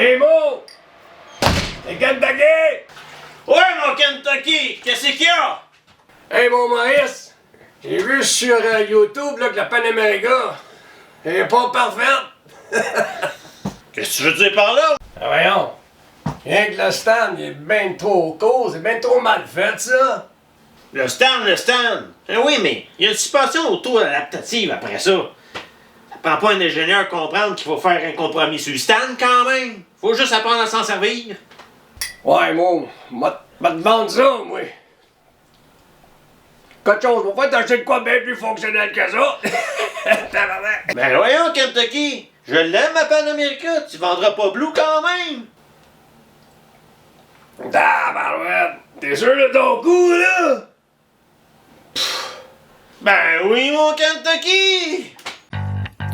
Hey Mo! C'est Kentucky! Ouais, mon Kentucky! Qu'est-ce qu'il y a? Hey mon Maurice! J'ai vu sur YouTube là, que la Panamérica elle est pas parfaite. Qu'est-ce que tu veux dire par là? Ah, voyons! Rien que le stand, il est bien trop court, c'est bien trop mal fait ça! Le stand! Oui, mais il y a une suspension auto-adaptative après ça. Ça prend pas un ingénieur à comprendre qu'il faut faire un compromis sur le stand quand même. Faut juste apprendre à s'en servir. Ouais, Mo, m'a te vendre ça, moi! Quelque chose, on va t'acheter de quoi bien plus fonctionnel que ça! Ben voyons, Kentucky! Je l'aime, ma Panamérica! Tu vendras pas Blue quand même! Ah, barouette! T'es sûr de ton coup, là? Ben oui, mon Kentucky!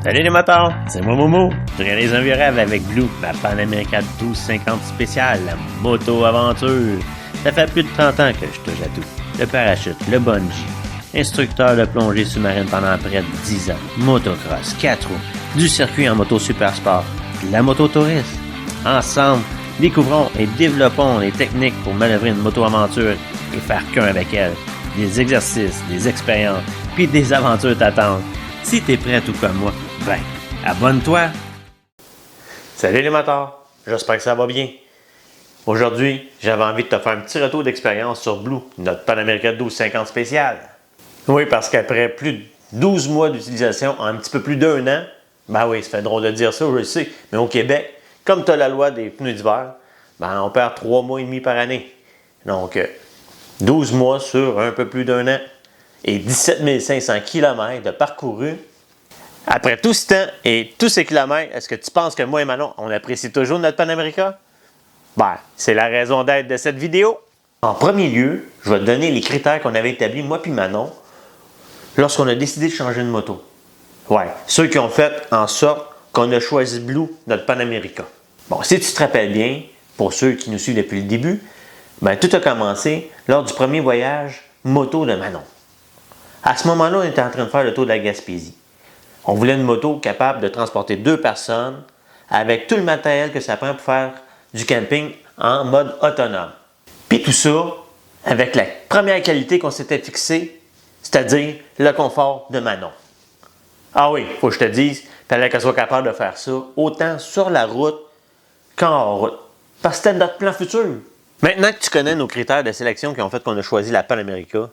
Salut les motards, c'est moi Momo. Je réalise un virage avec Blue, ma Panamérica 1250 spéciale, la moto-aventure. Ça fait plus de 30 ans que je touche à tout. Le parachute, le bungee, instructeur de plongée sous-marine pendant près de 10 ans, motocross, 4 roues, du circuit en moto super sport, de la moto touriste. Ensemble, découvrons et développons les techniques pour manœuvrer une moto-aventure et faire qu'un avec elle. Des exercices, des expériences, puis des aventures t'attendent. Si t'es prêt tout comme moi, ben, abonne-toi! Salut les motards, j'espère que ça va bien. Aujourd'hui, j'avais envie de te faire un petit retour d'expérience sur Blue, notre Panamérica 1250 spéciale. Oui, parce qu'après plus de 12 mois d'utilisation, en un petit peu plus d'1 an, ben oui, ça fait drôle de dire ça, je le sais, mais au Québec, comme tu as la loi des pneus d'hiver, ben on perd 3 mois et demi par année. Donc, 12 mois sur un peu plus d'1 an et 17 500 km de parcouru. Après tout ce temps et tous ces kilomètres, est-ce que tu penses que moi et Manon, on apprécie toujours notre Panamérica? Ben, c'est la raison d'être de cette vidéo. En premier lieu, je vais te donner les critères qu'on avait établis, moi puis Manon, lorsqu'on a décidé de changer de moto. Ouais, ceux qui ont fait en sorte qu'on a choisi Blue, notre Panamérica. Bon, si tu te rappelles bien, pour ceux qui nous suivent depuis le début, ben, tout a commencé lors du premier voyage moto de Manon. À ce moment-là, on était en train de faire le tour de la Gaspésie. On voulait une moto capable de transporter 2 personnes avec tout le matériel que ça prend pour faire du camping en mode autonome. Puis tout ça avec la première qualité qu'on s'était fixée, c'est-à-dire le confort de Manon. Ah oui, faut que je te dise, il fallait qu'elle soit capable de faire ça autant sur la route qu'en hors route. Parce que c'était notre plan futur. Maintenant que tu connais nos critères de sélection qui ont fait qu'on a choisi la Panamérica,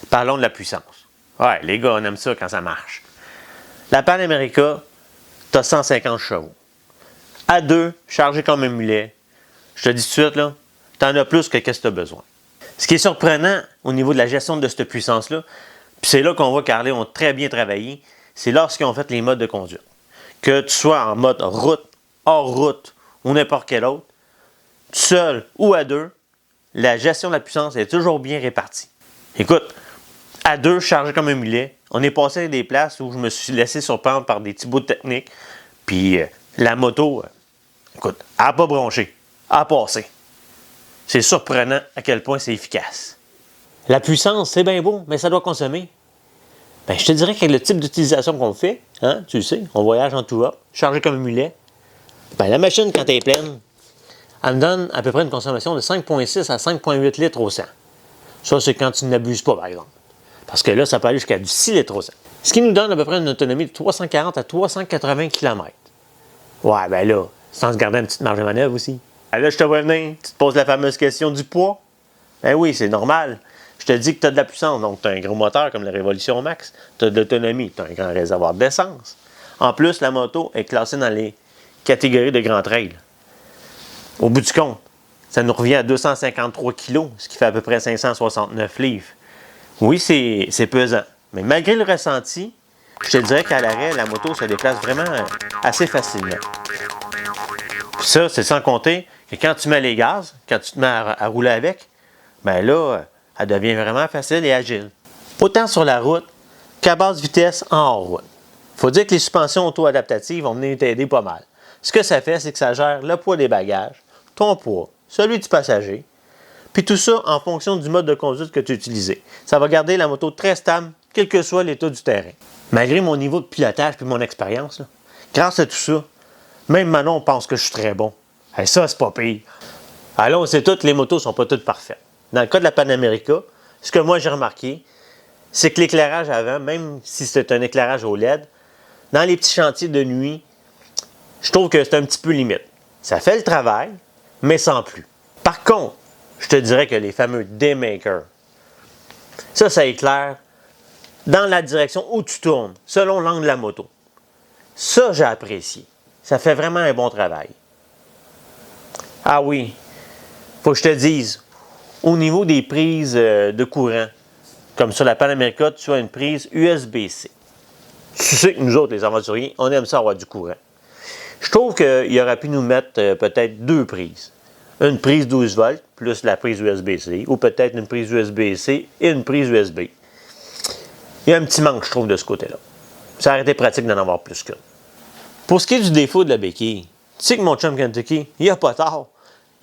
parlons de la puissance. Ouais, les gars, on aime ça quand ça marche. La Panamérica, tu as 150 chevaux. À 2, chargé comme un mulet, je te dis tout de suite, là, tu en as plus que ce que tu as besoin. Ce qui est surprenant au niveau de la gestion de cette puissance-là, puis c'est là qu'on voit qu'Harley ont très bien travaillé, c'est lorsqu'ils ont fait les modes de conduite. Que tu sois en mode route, hors route ou n'importe quel autre, seul ou à 2, la gestion de la puissance est toujours bien répartie. Écoute, à 2, chargé comme un mulet, on est passé à des places où je me suis laissé surprendre par des petits bouts de technique, puis la moto, écoute, elle n'a pas bronché, elle a passé. C'est surprenant à quel point c'est efficace. La puissance, c'est bien beau, mais ça doit consommer. Ben, je te dirais que le type d'utilisation qu'on fait, hein, tu le sais, on voyage en tout up, chargé comme un mulet, ben, la machine, quand elle est pleine, elle me donne à peu près une consommation de 5,6 à 5,8 litres au 100. Ça, c'est quand tu n'abuses pas, par exemple. Parce que là, ça peut aller jusqu'à du 6 litres au 100. Ce qui nous donne à peu près une autonomie de 340 à 380 km. Ouais, ben là, sans se garder une petite marge de manœuvre aussi. Ben là, je te vois venir, tu te poses la fameuse question du poids. Ben oui, c'est normal. Je te dis que tu as de la puissance, donc tu as un gros moteur comme la Révolution Max. Tu as de l'autonomie, tu as un grand réservoir d'essence. En plus, la moto est classée dans les catégories de grand trail. Au bout du compte, ça nous revient à 253 kg, ce qui fait à peu près 569 livres. Oui, c'est pesant, mais malgré le ressenti, je te dirais qu'à l'arrêt, la moto se déplace vraiment assez facilement. Puis ça, c'est sans compter que quand tu mets les gaz, quand tu te mets à rouler avec, ben là, elle devient vraiment facile et agile. Autant sur la route qu'à basse vitesse en hors-route. Il faut dire que les suspensions auto-adaptatives vont venir t'aider pas mal. Ce que ça fait, c'est que ça gère le poids des bagages, ton poids, celui du passager, puis tout ça en fonction du mode de conduite que tu as utilisé. Ça va garder la moto très stable, quel que soit l'état du terrain. Malgré mon niveau de pilotage et mon expérience, grâce à tout ça, Même Manon pense que je suis très bon. Hey, ça, c'est pas pire. Alors, on sait toutes, les motos sont pas toutes parfaites. Dans le cas de la Panamérica, ce que moi j'ai remarqué, c'est que l'éclairage avant, même si c'est un éclairage au LED, dans les petits chantiers de nuit, je trouve que c'est un petit peu limite. Ça fait le travail, mais sans plus. Par contre, je te dirais que les fameux Daymakers, ça éclaire dans la direction où tu tournes, selon l'angle de la moto. Ça, j'ai apprécié. Ça fait vraiment un bon travail. Ah oui, faut que je te dise, au niveau des prises de courant, comme sur la Panamérica, tu as une prise USB-C. Tu sais que nous autres, les aventuriers, on aime ça avoir du courant. Je trouve qu'il aurait pu nous mettre peut-être 2 prises. Une prise 12 volts plus la prise USB-C, ou peut-être une prise USB-C et une prise USB. Il y a un petit manque, je trouve, de ce côté-là. Ça aurait été pratique d'en avoir plus qu'une. Pour ce qui est du défaut de la béquille, tu sais que mon chum Kentucky, il n'y a pas tard.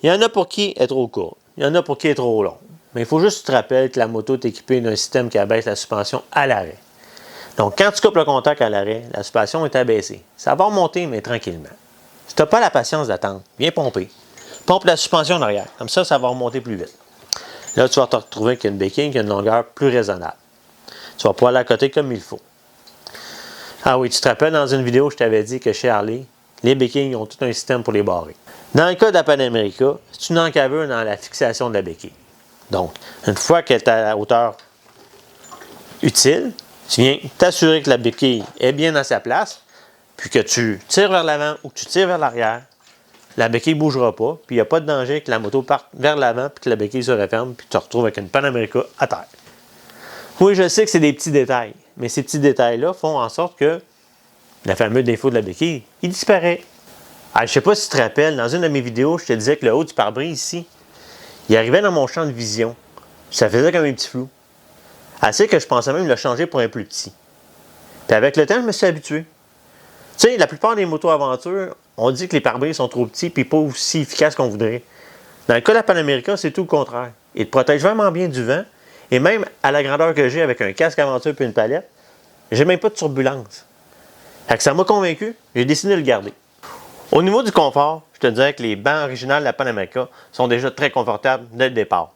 Il y en a pour qui est trop courte, il y en a pour qui est trop long. Mais il faut juste que tu te rappelles que la moto est équipée d'un système qui abaisse la suspension à l'arrêt. Donc, quand tu coupes le contact à l'arrêt, la suspension est abaissée. Ça va remonter, mais tranquillement. Si tu n'as pas la patience d'attendre, viens pomper. Pompe la suspension en arrière. Comme ça, ça va remonter plus vite. Là, tu vas te retrouver avec une béquille qui a une longueur plus raisonnable. Tu vas pouvoir la coter comme il faut. Ah oui, tu te rappelles, dans une vidéo, je t'avais dit que chez Harley, les béquilles ont tout un système pour les barrer. Dans le cas de la Panamérica, c'est une encaveur dans la fixation de la béquille. Donc, une fois qu'elle est à la hauteur utile, tu viens t'assurer que la béquille est bien à sa place, puis que tu tires vers l'avant ou que tu tires vers l'arrière, la béquille ne bougera pas, puis il n'y a pas de danger que la moto parte vers l'avant, puis que la béquille se referme, puis tu te retrouves avec une Panamérica à terre. Oui, je sais que c'est des petits détails, mais ces petits détails-là font en sorte que le fameux défaut de la béquille, il disparaît. Je ne sais pas si tu te rappelles, dans une de mes vidéos, je te disais que le haut du pare-brise ici, il arrivait dans mon champ de vision. Ça faisait comme un petit flou. Assez que je pensais même le changer pour un plus petit. Puis avec le temps, je me suis habitué. Tu sais, la plupart des motos aventures, on dit que les pare-brises sont trop petits et pas aussi efficaces qu'on voudrait. Dans le cas de la Panamérica, c'est tout le contraire. Il te protège vraiment bien du vent. Et même à la grandeur que j'ai avec un casque aventure et une palette, j'ai même pas de turbulence. Fait que ça m'a convaincu, j'ai décidé de le garder. Au niveau du confort, je te dirais que les bancs originaux de la Panamérica sont déjà très confortables dès le départ.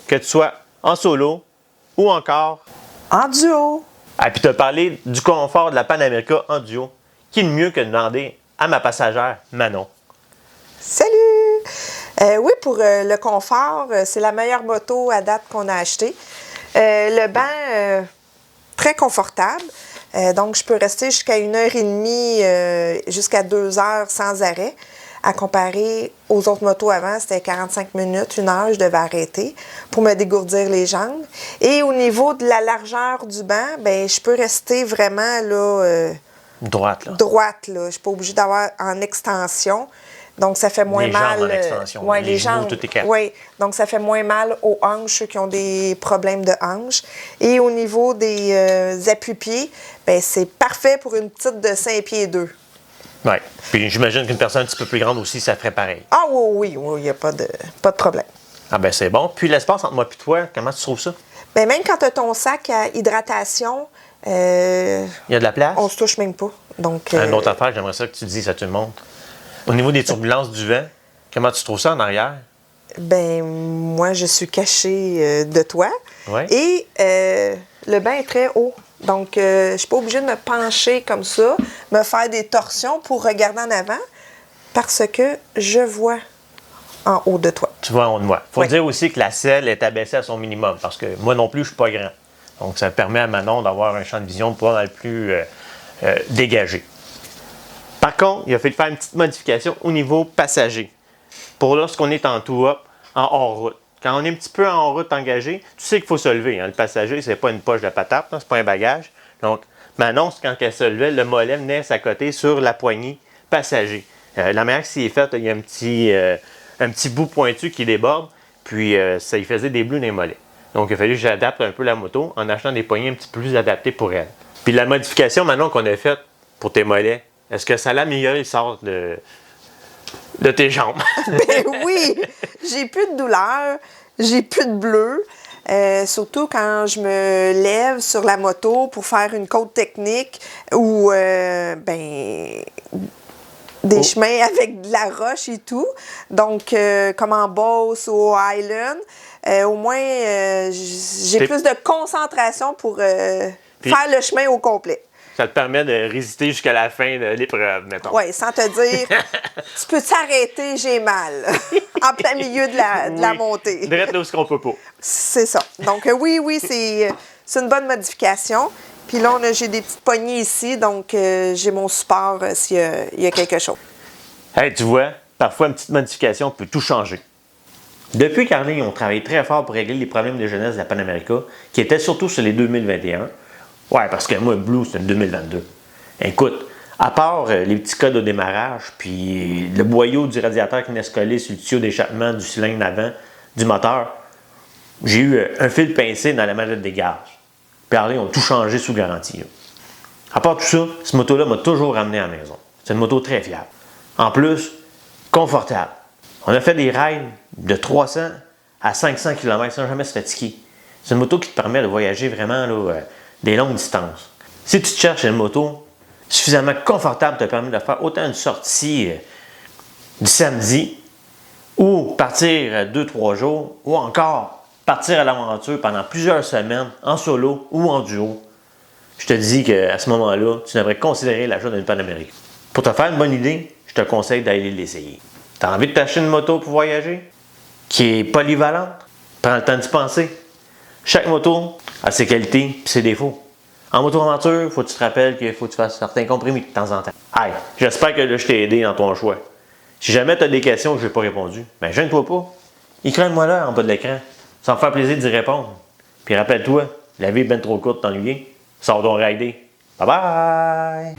Que tu sois en solo ou encore en duo. Ah, puis tu as parlé du confort de la Panamérica en duo. Qui est le mieux que de demander à ma passagère, Manon? Salut! Oui, pour le confort, c'est la meilleure moto à date qu'on a achetée. Le banc, très confortable. Donc, je peux rester jusqu'à 1h30, jusqu'à 2 heures sans arrêt. À comparer aux autres motos avant, c'était 45 minutes, 1 heure, je devais arrêter pour me dégourdir les jambes. Et au niveau de la largeur du banc, ben, je peux rester vraiment là, droite, là. Droite, là. Je ne suis pas obligée d'avoir en extension. Donc, ça fait moins mal. Les jambes en extension. Ouais, les genoux, jambes. tout est quatre. Oui, donc ça fait moins mal aux hanches, ceux qui ont des problèmes de hanches. Et au niveau des appuis-pieds, ben, c'est parfait pour une petite de 5 pieds 2. Oui. Puis j'imagine qu'une personne un petit peu plus grande aussi, ça ferait pareil. Ah oui, il n'y a pas de problème. Ah ben c'est bon. Puis l'espace entre moi et toi, comment tu trouves ça? Bien, même quand tu as ton sac à hydratation, il y a de la place? On se touche même pas. Donc, Une autre affaire, j'aimerais ça que tu dises à tout le monde. Au niveau des turbulences du vent, comment tu trouves ça en arrière? Ben moi, je suis cachée de toi. Ouais. Et le banc est très haut. Donc, je ne suis pas obligée de me pencher comme ça, me faire des torsions pour regarder en avant, parce que je vois en haut de toi. Tu vois en haut de moi. Il faut Oui. dire aussi que la selle est abaissée à son minimum, parce que moi non plus, je ne suis pas grand. Donc, ça permet à Manon d'avoir un champ de vision pas mal plus dégagé. Par contre, il a fallu faire une petite modification au niveau passager. Pour lorsqu'on est en tour-up, en hors-route. Quand on est un petit peu en hors-route engagé, tu sais qu'il faut se lever. Hein. Le passager, c'est pas une poche de patate, c'est pas un bagage. Donc, Manon, quand elle se levait, le mollet venait à sa côté sur la poignée passager. La manière que c'est fait, il y a un petit bout pointu qui déborde, puis ça lui faisait des bleus dans les mollets. Donc, il a fallu que j'adapte un peu la moto en achetant des poignées un petit peu plus adaptées pour elle. Puis la modification, Manon, qu'on a faite pour tes mollets, est-ce que ça l'améliore le sort de tes jambes? Ben oui! J'ai plus de douleur, j'ai plus de bleu. Surtout quand je me lève sur la moto pour faire une côte technique ou des des chemins avec de la roche et tout. Donc, comme en Beauce ou au Highland, au moins, j'ai plus de concentration pour faire le chemin au complet. Ça te permet de résister jusqu'à la fin de l'épreuve, mettons. Oui, sans te dire, tu peux t'arrêter, j'ai mal, en plein milieu de la montée. Direct là où on peut pas. C'est ça. Donc, oui, c'est une bonne modification. Puis là, j'ai des petites poignées ici, donc j'ai mon support s'il y a quelque chose. Hey, tu vois, parfois une petite modification peut tout changer. Depuis qu'Harley, ils ont travaillé très fort pour régler les problèmes de jeunesse de la Panamérica, qui étaient surtout sur les 2021. Ouais, parce que moi, Blue, c'est une 2022. Écoute, à part les petits codes au démarrage, puis le boyau du radiateur qui venait se coller sur le tuyau d'échappement du cylindre avant du moteur, j'ai eu un fil pincé dans la manette des gaz. Puis Harley ont tout changé sous garantie. Là. À part tout ça, cette moto-là m'a toujours ramené à la maison. C'est une moto très fiable. En plus, confortable. On a fait des rides de 300 à 500 km sans jamais se fatiguer. C'est une moto qui te permet de voyager vraiment là, des longues distances. Si tu te cherches une moto suffisamment confortable te permet de faire autant une sortie du samedi ou partir 2-3 jours ou encore partir à l'aventure pendant plusieurs semaines en solo ou en duo, je te dis qu'à ce moment-là, tu devrais considérer l'achat d'une Panamérica. Pour te faire une bonne idée, je te conseille d'aller l'essayer. Tu as envie de t'acheter une moto pour voyager, qui est polyvalente? Prends le temps d'y penser. Chaque moto a ses qualités et ses défauts. En moto-aventure, il faut que tu te rappelles qu'il faut que tu fasses certains compromis de temps en temps. Hey, j'espère que là, je t'ai aidé dans ton choix. Si jamais tu as des questions que je n'ai pas répondu, ben gêne-toi pas. Écris-moi là en bas de l'écran. Ça va me faire plaisir d'y répondre. Puis rappelle-toi, la vie est bien trop courte de t'ennuyer. Sors ton rider. Bye bye!